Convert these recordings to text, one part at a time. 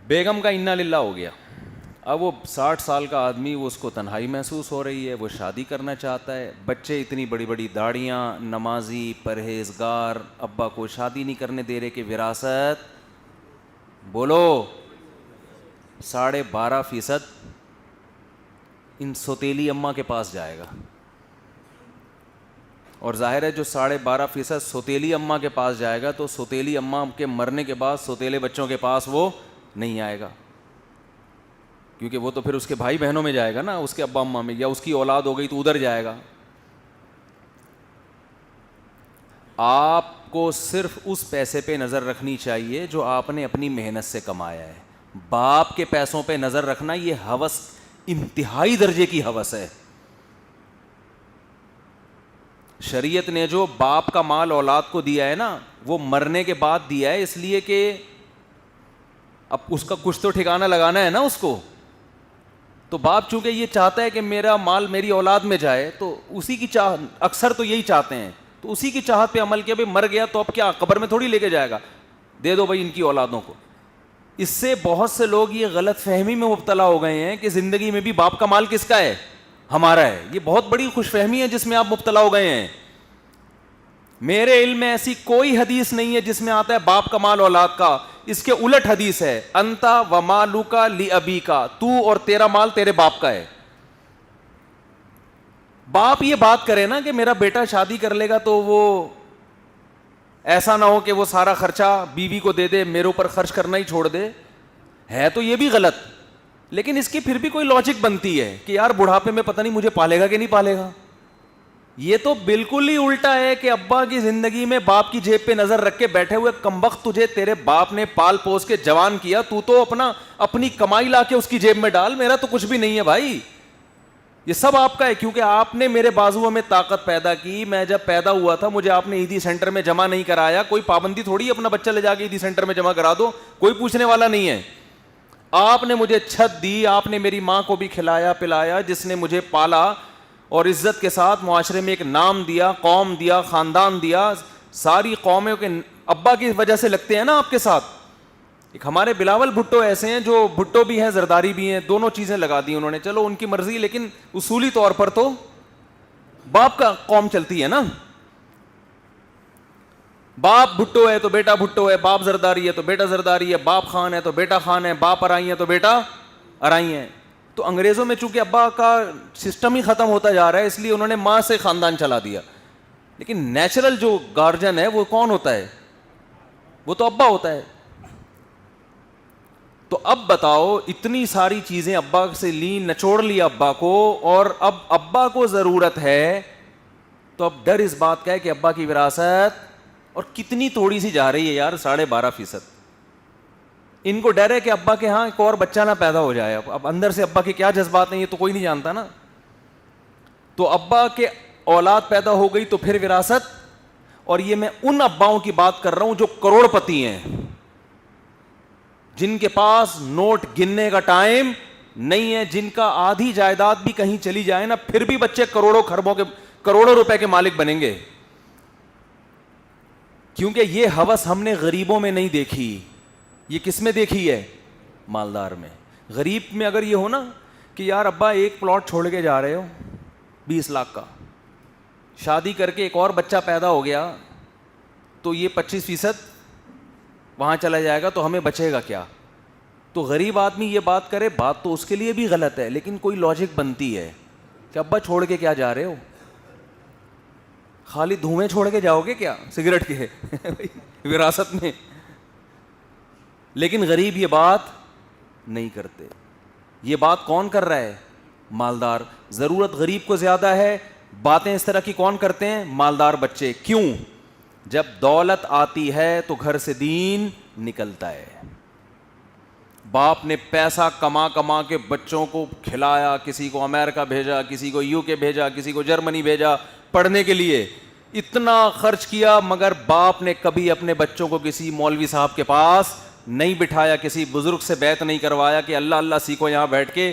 بیگم کا انا للہ ہو گیا. اب وہ 60 سال کا آدمی, وہ اس کو تنہائی محسوس ہو رہی ہے, وہ شادی کرنا چاہتا ہے. بچے اتنی بڑی بڑی داڑیاں, نمازی, پرہیزگار, ابا کو شادی نہیں کرنے دے رہے کہ وراثت بولو 12.5% ان سوتیلی اماں کے پاس جائے گا. اور ظاہر ہے جو 12.5% سوتیلی اماں کے پاس جائے گا تو سوتیلی اماں کے مرنے کے بعد سوتیلے بچوں کے پاس وہ نہیں آئے گا, کیونکہ وہ تو پھر اس کے بھائی بہنوں میں جائے گا نا, اس کے ابا اماں میں, یا اس کی اولاد ہو گئی تو ادھر جائے گا. آپ کو صرف اس پیسے پہ نظر رکھنی چاہیے جو آپ نے اپنی محنت سے کمایا ہے. باپ کے پیسوں پہ نظر رکھنا یہ ہوس, انتہائی درجے کی ہوس ہے. شریعت نے جو باپ کا مال اولاد کو دیا ہے نا, وہ مرنے کے بعد دیا ہے, اس لیے کہ اب اس کا کچھ تو ٹھکانہ لگانا ہے نا اس کو. تو باپ چونکہ یہ چاہتا ہے کہ میرا مال میری اولاد میں جائے, تو اسی کی چاہ, اکثر تو یہی چاہتے ہیں, تو اسی کی چاہت پہ عمل کیا. بھائی مر گیا تو اب کیا قبر میں تھوڑی لے کے جائے گا, دے دو بھائی ان کی اولادوں کو. اس سے بہت سے لوگ یہ غلط فہمی میں مبتلا ہو گئے ہیں کہ زندگی میں بھی باپ کا مال کس کا ہے, ہمارا ہے. یہ بہت بڑی خوش فہمی ہے جس میں آپ مبتلا ہو گئے ہیں. میرے علم میں ایسی کوئی حدیث نہیں ہے جس میں آتا ہے باپ کا مال اولاد کا. اس کے الٹ حدیث ہے, انتا و مالوکا لی ابی کا, تو اور تیرا مال تیرے باپ کا ہے. باپ یہ بات کرے نا کہ میرا بیٹا شادی کر لے گا تو وہ ایسا نہ ہو کہ وہ سارا خرچہ بیوی کو دے دے, میرے اوپر خرچ کرنا ہی چھوڑ دے, ہے تو یہ بھی غلط. لیکن اس کی پھر بھی کوئی لاجک بنتی ہے کہ یار بڑھاپے میں پتہ نہیں مجھے پالے گا کہ نہیں پالے گا. یہ تو بالکل ہی الٹا ہے کہ ابا کی زندگی میں باپ کی جیب پہ نظر رکھ کے بیٹھے ہوئے کمبخت, تجھے تیرے باپ نے پال پوس کے جوان کیا, تو اپنی کمائی لا کے اس کی جیب میں ڈال, میرا تو کچھ بھی نہیں ہے بھائی, یہ سب آپ کا ہے. کیونکہ آپ نے میرے بازوؤں میں طاقت پیدا کی, میں جب پیدا ہوا تھا مجھے آپ نے عیدی سینٹر میں جمع نہیں کرایا. کوئی پابندی تھوڑی اپنا بچہ لے جا کے عیدی سینٹر میں جمع کرا دو, کوئی پوچھنے والا نہیں ہے. آپ نے مجھے چھت دی, آپ نے میری ماں کو بھی کھلایا پلایا, جس نے مجھے پالا اور عزت کے ساتھ معاشرے میں ایک نام دیا, قوم دیا, خاندان دیا. ساری قوموں کے ابا کی وجہ سے لگتے ہیں نا آپ کے ساتھ. ایک ہمارے بلاول بھٹو ایسے ہیں جو بھٹو بھی ہیں زرداری بھی ہیں, دونوں چیزیں لگا دی انہوں نے, چلو ان کی مرضی, لیکن اصولی طور پر تو باپ کا قوم چلتی ہے نا. باپ بھٹو ہے تو بیٹا بھٹو ہے, باپ زرداری ہے تو بیٹا زرداری ہے, باپ خان ہے تو بیٹا خان ہے, باپ ارائی ہے تو بیٹا ارائی ہے. تو انگریزوں میں چونکہ ابا کا سسٹم ہی ختم ہوتا جا رہا ہے, اس لیے انہوں نے ماں سے خاندان چلا دیا. لیکن نیچرل جو گارجن ہے وہ کون ہوتا ہے, وہ تو ابا ہوتا ہے. تو اب بتاؤ, اتنی ساری چیزیں ابا سے لی, نچوڑ لیا ابا کو, اور اب ابا کو ضرورت ہے, تو اب ڈر اس بات کا ہے کہ ابا کی وراثت, اور کتنی تھوڑی سی جا رہی ہے یار, 12.5%. ان کو ڈر ہے کہ ابا کے ہاں ایک اور بچہ نہ پیدا ہو جائے. اب اندر سے ابا کے کیا جذبات ہیں یہ تو کوئی نہیں جانتا نا. تو ابا کے اولاد پیدا ہو گئی تو پھر وراثت. اور یہ میں ان اباؤں کی بات کر رہا ہوں جو کروڑ پتی ہیں, جن کے پاس نوٹ گننے کا ٹائم نہیں ہے, جن کا آدھی جائیداد بھی کہیں چلی جائے نا پھر بھی بچے کروڑوں روپے کے مالک بنیں گے. کیونکہ یہ ہوس ہم نے غریبوں میں نہیں دیکھی, یہ کس میں دیکھی ہے, مالدار میں. غریب میں اگر یہ ہو نا کہ یار ابا ایک پلاٹ چھوڑ کے جا رہے ہو 20 لاکھ کا, شادی کر کے ایک اور بچہ پیدا ہو گیا تو یہ 25% وہاں چلا جائے گا, تو ہمیں بچے گا کیا. تو غریب آدمی یہ بات کرے, بات تو اس کے لیے بھی غلط ہے, لیکن کوئی لاجک بنتی ہے کہ ابا چھوڑ کے کیا جا رہے ہو, خالی دھوئیں چھوڑ کے جاؤ گے کیا سگریٹ کے وراثت میں. لیکن غریب یہ بات نہیں کرتے. یہ بات کون کر رہا ہے, مالدار. ضرورت غریب کو زیادہ ہے, باتیں اس طرح کی کون کرتے ہیں, مالدار بچے. کیوں؟ جب دولت آتی ہے تو گھر سے دین نکلتا ہے. باپ نے پیسہ کما کے بچوں کو کھلایا, کسی کو امریکہ بھیجا, کسی کو UK بھیجا, کسی کو جرمنی بھیجا پڑھنے کے لیے, اتنا خرچ کیا, مگر باپ نے کبھی اپنے بچوں کو کسی مولوی صاحب کے پاس نہیں بٹھایا, کسی بزرگ سے بیعت نہیں کروایا کہ اللہ اللہ سیکھو یہاں بیٹھ کے.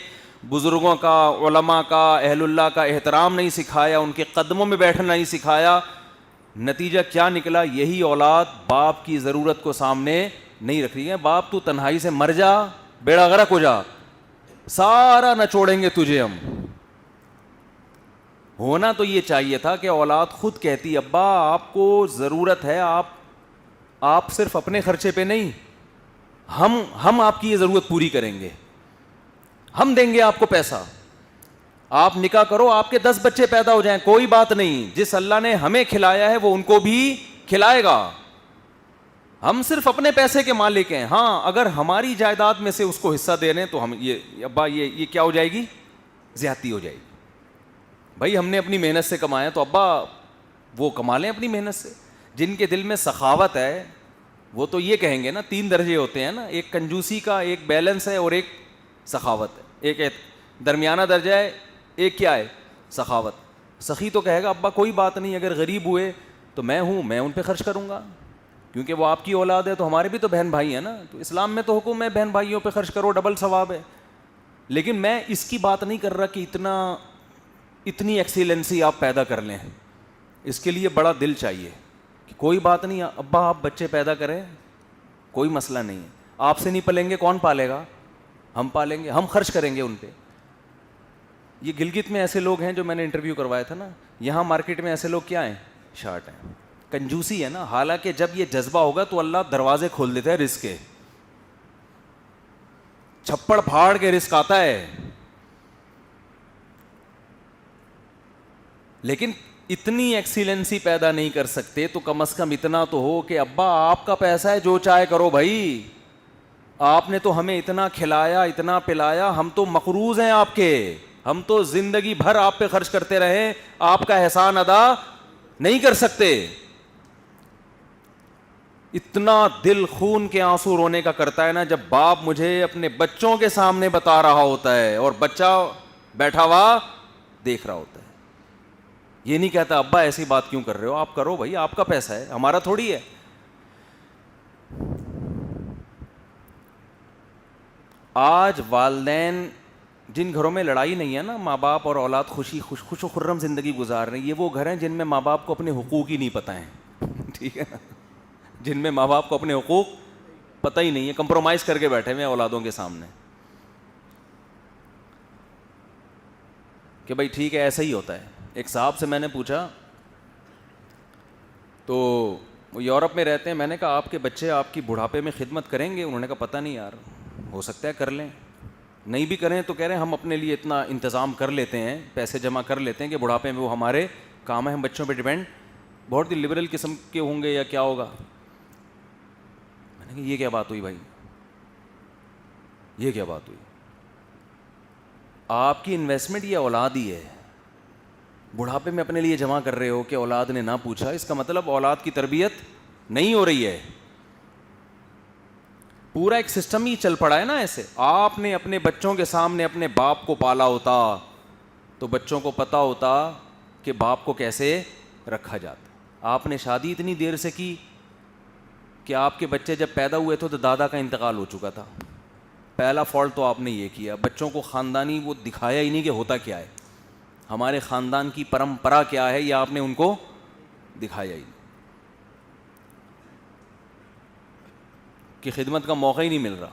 بزرگوں کا, علماء کا, اہل اللہ کا احترام نہیں سکھایا, ان کے قدموں میں بیٹھنا نہیں سکھایا. نتیجہ کیا نکلا, یہی اولاد باپ کی ضرورت کو سامنے نہیں رکھ رہی ہے. باپ تو تنہائی سے مر جا, بیڑا غرق ہو جا, سارا نچوڑیں گے تجھے ہم. ہونا تو یہ چاہیے تھا کہ اولاد خود کہتی ابا آپ کو ضرورت ہے, آپ صرف اپنے خرچے پہ نہیں, ہم آپ کی یہ ضرورت پوری کریں گے, ہم دیں گے آپ کو پیسہ, آپ نکاح کرو, آپ کے 10 بچے پیدا ہو جائیں, کوئی بات نہیں, جس اللہ نے ہمیں کھلایا ہے وہ ان کو بھی کھلائے گا, ہم صرف اپنے پیسے کے مالک ہیں. ہاں اگر ہماری جائیداد میں سے اس کو حصہ دے رہے ہیں تو ہم یہ ابا یہ کیا ہو جائے گی, زیادتی ہو جائے گی. بھائی ہم نے اپنی محنت سے کمایا تو ابا وہ کما لیں اپنی محنت سے. جن کے دل میں سخاوت ہے وہ تو یہ کہیں گے نا, 3 درجے ہوتے ہیں نا, ایک کنجوسی کا, ایک بیلنس ہے, اور ایک سخاوت ہے, ایک درمیانہ درجہ ہے, ایک کیا ہے, سخاوت. سخی تو کہے گا ابا کوئی بات نہیں, اگر غریب ہوئے تو میں ہوں, میں ان پہ خرچ کروں گا, کیونکہ وہ آپ کی اولاد ہے, تو ہمارے بھی تو بہن بھائی ہیں نا, تو اسلام میں تو حکم ہے بہن بھائیوں پہ خرچ کرو, ڈبل ثواب ہے. لیکن میں اس کی بات نہیں کر رہا کہ اتنی ایکسیلنسی آپ پیدا کر لیں, اس کے لیے بڑا دل چاہیے. کہ کوئی بات نہیں ابا آپ بچے پیدا کریں, کوئی مسئلہ نہیں ہے, آپ سے نہیں پلیں گے کون پالے گا, ہم پالیں گے, ہم خرچ کریں گے ان پہ. یہ گلگت میں ایسے لوگ ہیں جو میں نے انٹرویو کروایا تھا نا, یہاں مارکیٹ میں ایسے لوگ کیا ہیں, شارٹ ہیں, کنجوسی ہے نا. حالانکہ جب یہ جذبہ ہوگا تو اللہ دروازے کھول دیتا ہے رزق کے, چھپڑ پھاڑ کے رزق آتا ہے. لیکن اتنی ایکسیلنسی پیدا نہیں کر سکتے تو کم از کم اتنا تو ہو کہ ابا آپ کا پیسہ ہے, جو چاہے کرو بھائی, آپ نے تو ہمیں اتنا کھلایا, اتنا پلایا, ہم تو مقروض ہیں آپ کے, ہم تو زندگی بھر آپ پہ خرچ کرتے رہے, آپ کا احسان ادا نہیں کر سکتے. اتنا دل خون کے آنسو رونے کا کرتا ہے نا جب باپ مجھے اپنے بچوں کے سامنے بتا رہا ہوتا ہے اور بچہ بیٹھا ہوا دیکھ رہا ہوتا ہے. یہ نہیں کہتا ابا ایسی بات کیوں کر رہے ہو, آپ کرو بھائی, آپ کا پیسہ ہے, ہمارا تھوڑی ہے. آج والدین جن گھروں میں لڑائی نہیں ہے نا, ماں باپ اور اولاد خوش و خرم زندگی گزار رہے ہیں, یہ وہ گھر ہیں جن میں ماں باپ کو اپنے حقوق ہی نہیں پتہ ہیں. ٹھیک ہے نا, جن میں ماں باپ کو اپنے حقوق پتہ ہی نہیں ہے, کمپرومائز کر کے بیٹھے ہوئے اولادوں کے سامنے کہ بھائی ٹھیک ہے ایسا ہی ہوتا ہے. ایک صاحب سے میں نے پوچھا, تو وہ یورپ میں رہتے ہیں, میں نے کہا آپ کے بچے آپ کی بڑھاپے میں خدمت کریں گے؟ انہوں نے کہا پتہ نہیں یار, ہو سکتا ہے کر لیں, نہیں بھی کریں تو کہہ رہے ہیں ہم اپنے لیے اتنا انتظام کر لیتے ہیں, پیسے جمع کر لیتے ہیں کہ بڑھاپے میں وہ ہمارے کام ہے, ہم بچوں پہ ڈیپینڈ. بہت ہی لبرل قسم کے ہوں گے یا کیا ہوگا. میں نے کہا یہ کیا بات ہوئی بھائی, یہ کیا بات ہوئی, آپ کی انویسٹمنٹ یہ اولاد ہی ہے, بڑھاپے میں اپنے لیے جمع کر رہے ہو کہ اولاد نے نہ پوچھا, اس کا مطلب اولاد کی تربیت نہیں ہو رہی ہے. پورا ایک سسٹم ہی چل پڑا ہے نا ایسے. آپ نے اپنے بچوں کے سامنے اپنے باپ کو پالا ہوتا تو بچوں کو پتا ہوتا کہ باپ کو کیسے رکھا جاتا. آپ نے شادی اتنی دیر سے کی کہ آپ کے بچے جب پیدا ہوئے تھے تو دادا کا انتقال ہو چکا تھا. پہلا فالٹ تو آپ نے یہ کیا, بچوں کو خاندانی وہ دکھایا ہی نہیں کہ ہوتا کیا ہے, ہمارے خاندان کی پرمپرا کیا ہے, یہ آپ نے ان کو دکھایا ہی نہیں, کہ خدمت کا موقع ہی نہیں مل رہا.